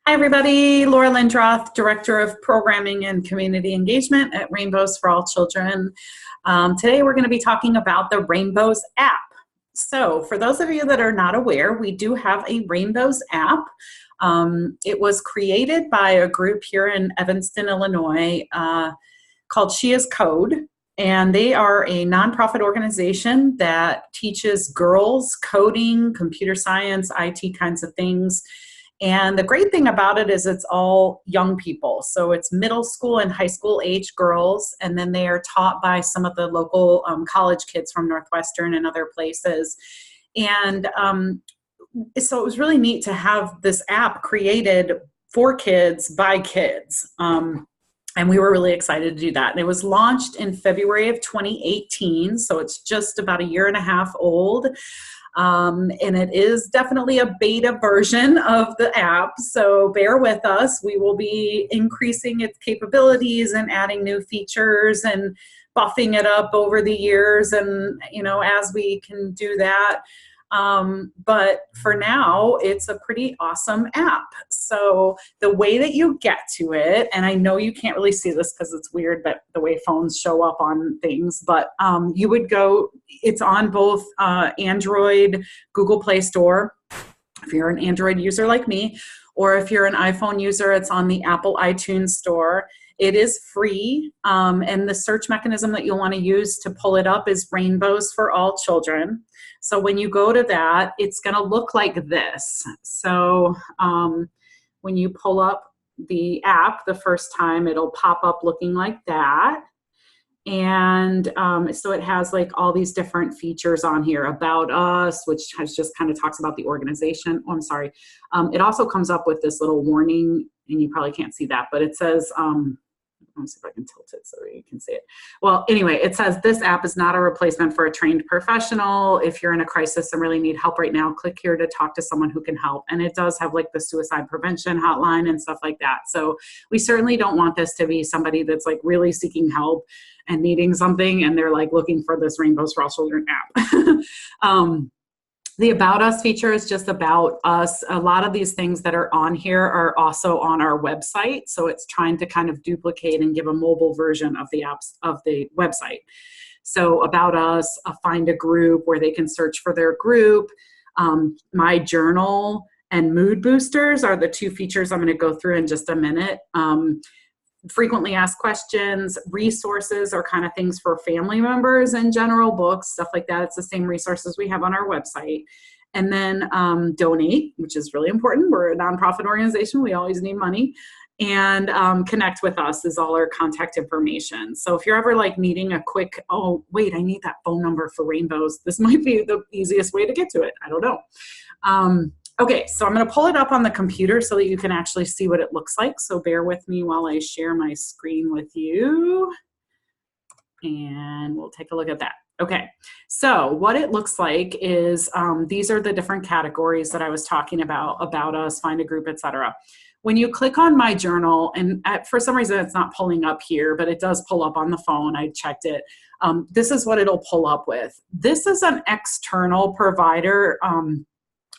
Hi, everybody. Laura Lindroth, Director of Programming and Community Engagement at Rainbows for All Children. Today, we're going to be talking about the Rainbows app. So, for those of you that are not aware, we do have a Rainbows app. It was created by a group here in Evanston, Illinois, called She Is Code. And they are a nonprofit organization that teaches girls coding, computer science, IT kinds of things. And the great thing about it is it's all young people. So it's middle school and high school age girls, and then they are taught by some of the local college kids from Northwestern and other places. And so it was really neat to have this app created for kids by kids. And we were really excited to do that. And it was launched in February of 2018, so it's just about a year and a half old. And it is definitely a beta version of the app, so bear with us. We will be increasing its capabilities and adding new features and buffing it up over the years, and as we can do that. But for now, it's a pretty awesome app. So the way that you get to it, and I know you can't really see this because it's weird, but the way phones show up on things, but you would go, it's on both Android, Google Play Store, if you're an Android user like me, or if you're an iPhone user, it's on the Apple iTunes Store. It is free, and the search mechanism that you'll want to use to pull it up is Rainbows for All Children. So when you go to that, it's going to look like this. So when you pull up the app the first time, it'll pop up looking like that. And so it has like all these different features on here, About Us, which has just kind of talks about the organization. Oh, I'm sorry. It also comes up with this little warning, and you probably can't see that, but it says, let me see if I can tilt it so you can see it. Well, anyway, it says this app is not a replacement for a trained professional. If you're in a crisis and really need help right now, click here to talk to someone who can help. And it does have like the suicide prevention hotline and stuff like that. So we certainly don't want this to be somebody that's like really seeking help and needing something, and they're like looking for this Rainbows for All Children app. The About Us feature is just about us. A lot of these things that are on here are also on our website. So it's trying to kind of duplicate and give a mobile version of the apps of the website. So About Us, find a group where they can search for their group. My Journal and Mood Boosters are the two features I'm going to go through in just a minute. Frequently asked questions, resources are kind of things for family members in general, books, stuff like that. It's the same resources we have on our website. And then donate, which is really important. We're a nonprofit organization. We always need money. And connect with us is all our contact information. So if you're ever like needing a quick, oh, wait, I need that phone number for Rainbows, this might be the easiest way to get to it. I don't know. Okay, so I'm going to pull it up on the computer so that you can actually see what it looks like. So bear with me while I share my screen with you. And we'll take a look at that. Okay, so what it looks like is these are the different categories that I was talking about us, find a group, etc. When you click on My Journal, and for some reason it's not pulling up here, but it does pull up on the phone. I checked it. This is what it'll pull up with. This is an external provider.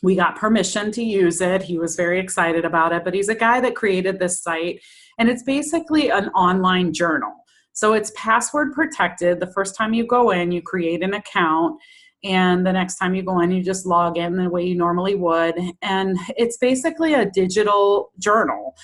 We got permission to use it. He was very excited about it, but he's a guy that created this site, and it's basically an online journal. So it's password protected. The first time you go in, you create an account, and the next time you go in, you just log in the way you normally would. And it's basically a digital journal.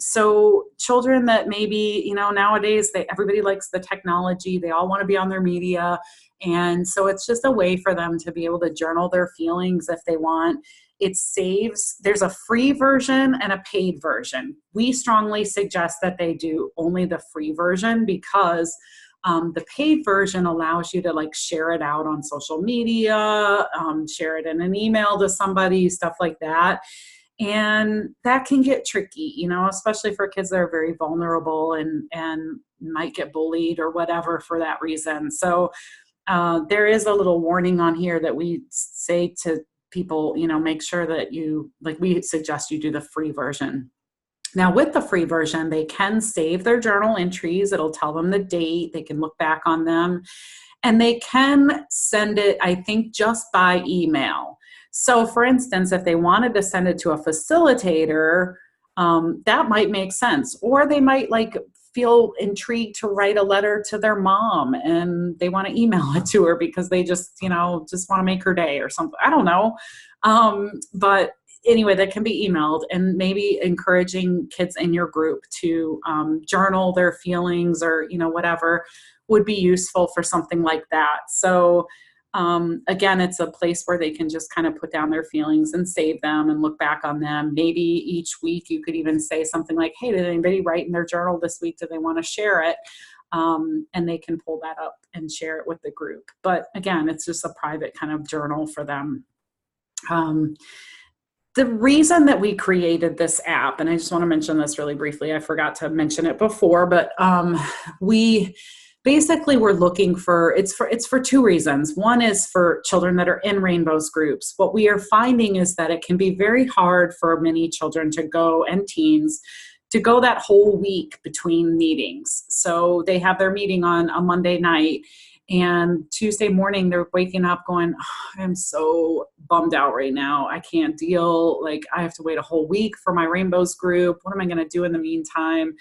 So children that maybe, nowadays, everybody likes the technology. They all want to be on their media. And so it's just a way for them to be able to journal their feelings if they want. It saves, there's a free version and a paid version. We strongly suggest that they do only the free version because the paid version allows you to like share it out on social media, share it in an email to somebody, stuff like that. And that can get tricky, especially for kids that are very vulnerable and might get bullied or whatever for that reason. So there is a little warning on here that we say to people, make sure that we suggest you do the free version. Now with the free version, they can save their journal entries. It'll tell them the date. They can look back on them, and they can send it, I think, just by email. So for instance, if they wanted to send it to a facilitator, that might make sense. Or they might like feel intrigued to write a letter to their mom and they want to email it to her because they just, just want to make her day or something. I don't know. But anyway, that can be emailed, and maybe encouraging kids in your group to journal their feelings or, whatever would be useful for something like that. So again, it's a place where they can just kind of put down their feelings and save them and look back on them. Maybe each week you could even say something like, hey, did anybody write in their journal this week? Do they want to share it? And they can pull that up and share it with the group. But again, it's just a private kind of journal for them. The reason that we created this app, and I just want to mention this really briefly, I forgot to mention it before, but we basically we're looking for, it's for two reasons. One is for children that are in Rainbows groups. What we are finding is that it can be very hard for many children to go, and teens, to go that whole week between meetings. So they have their meeting on a Monday night, and Tuesday morning they're waking up going, oh, I'm so bummed out right now. I can't deal. Like, I have to wait a whole week for my Rainbows group. What am I going to do in the meantime?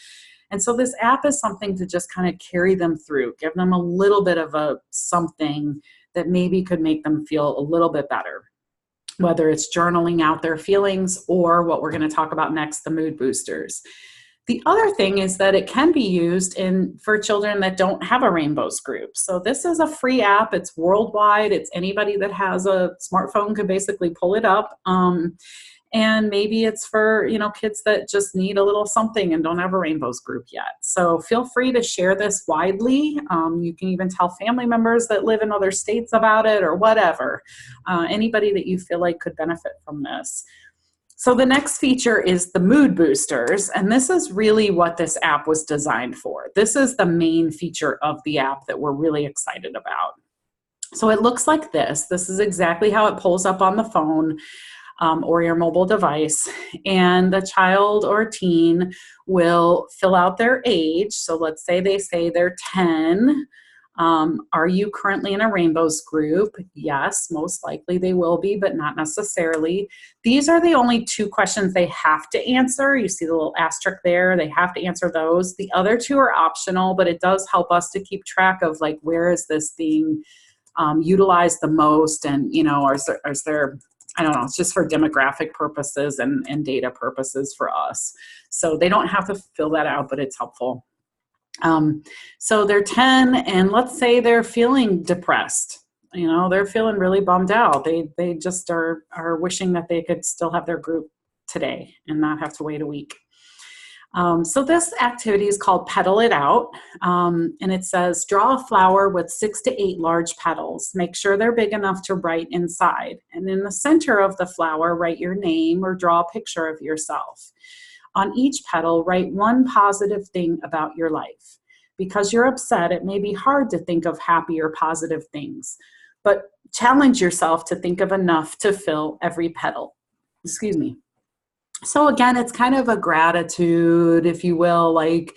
And so this app is something to just kind of carry them through, give them a little bit of something that maybe could make them feel a little bit better, whether it's journaling out their feelings or what we're going to talk about next, the mood boosters. The other thing is that it can be used for children that don't have a Rainbows group. So this is a free app. It's worldwide. It's anybody that has a smartphone can basically pull it up. And maybe it's for, kids that just need a little something and don't have a Rainbows group yet. So feel free to share this widely. You can even tell family members that live in other states about it or whatever. Anybody that you feel like could benefit from this. So the next feature is the mood boosters, and this is really what this app was designed for. This is the main feature of the app that we're really excited about. So it looks like this. This is exactly how it pulls up on the phone. Or your mobile device, and the child or teen will fill out their age. So let's say they're 10. Are you currently in a Rainbows group? Yes, most likely they will be, but not necessarily. These are the only two questions they have to answer. You see the little asterisk there. They have to answer those. The other two are optional, but it does help us to keep track of like, where is this being utilized the most? And, is there I don't know, it's just for demographic purposes and data purposes for us. So they don't have to fill that out, but it's helpful. So they're 10, and let's say they're feeling depressed. They're feeling really bummed out. They just are wishing that they could still have their group today and not have to wait a week. So this activity is called Petal It Out, and it says, draw a flower with 6 to 8 large petals. Make sure they're big enough to write inside. And in the center of the flower, write your name or draw a picture of yourself. On each petal, write one positive thing about your life. Because you're upset, it may be hard to think of happy or positive things, but challenge yourself to think of enough to fill every petal. Excuse me. So again, it's kind of a gratitude, if you will, like,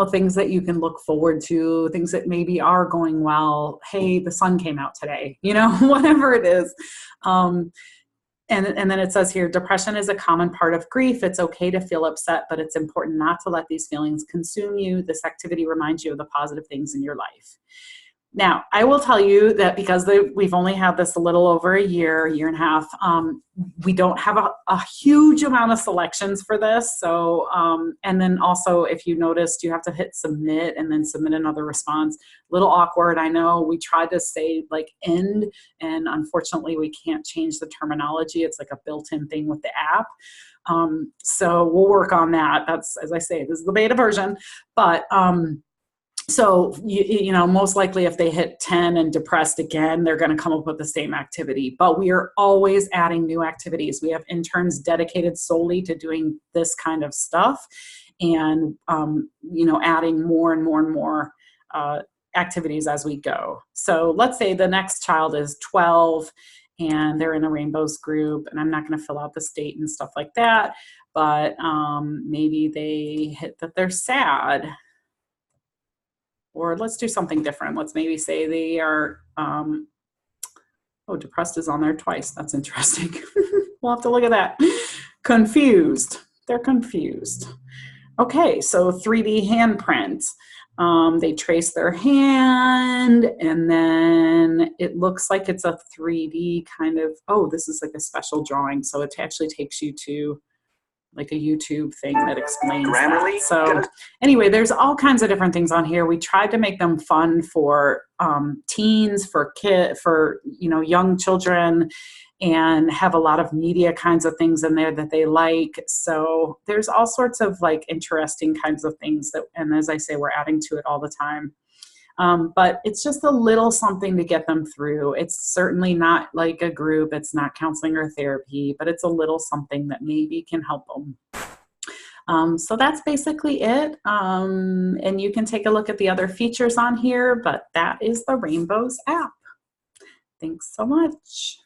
things that you can look forward to, things that maybe are going well. Hey, the sun came out today, whatever it is. And then it says here, depression is a common part of grief. It's okay to feel upset, but it's important not to let these feelings consume you. This activity reminds you of the positive things in your life. Now, I will tell you that because we've only had this a little over a year and a half, we don't have a huge amount of selections for this. So, and then also, if you noticed, you have to hit submit and then submit another response. A little awkward, I know. We tried to say like end, and unfortunately we can't change the terminology. It's like a built-in thing with the app. So we'll work on that. That's, as I say, this is the beta version, but so, most likely if they hit 10 and depressed again, they're going to come up with the same activity. But we are always adding new activities. We have interns dedicated solely to doing this kind of stuff, and, adding more and more and more activities as we go. So let's say the next child is 12 and they're in a Rainbows group, and I'm not going to fill out the state and stuff like that, but maybe they hit that they're sad. Or let's do something different. Let's maybe say they are Oh, depressed is on there twice. That's interesting. We'll have to look at that. Confused. They're confused. Okay, so 3D handprint. They trace their hand, and then it looks like it's a 3D kind of, oh, this is like a special drawing. So it actually takes you to like a YouTube thing that explains that. So anyway, there's all kinds of different things on here. We tried to make them fun for teens, for young children, and have a lot of media kinds of things in there that they like. So there's all sorts of like interesting kinds of things that, and as I say, we're adding to it all the time. But it's just a little something to get them through. It's certainly not like a group. It's not counseling or therapy, but it's a little something that maybe can help them. So that's basically it. And you can take a look at the other features on here, but that is the Rainbows app. Thanks so much.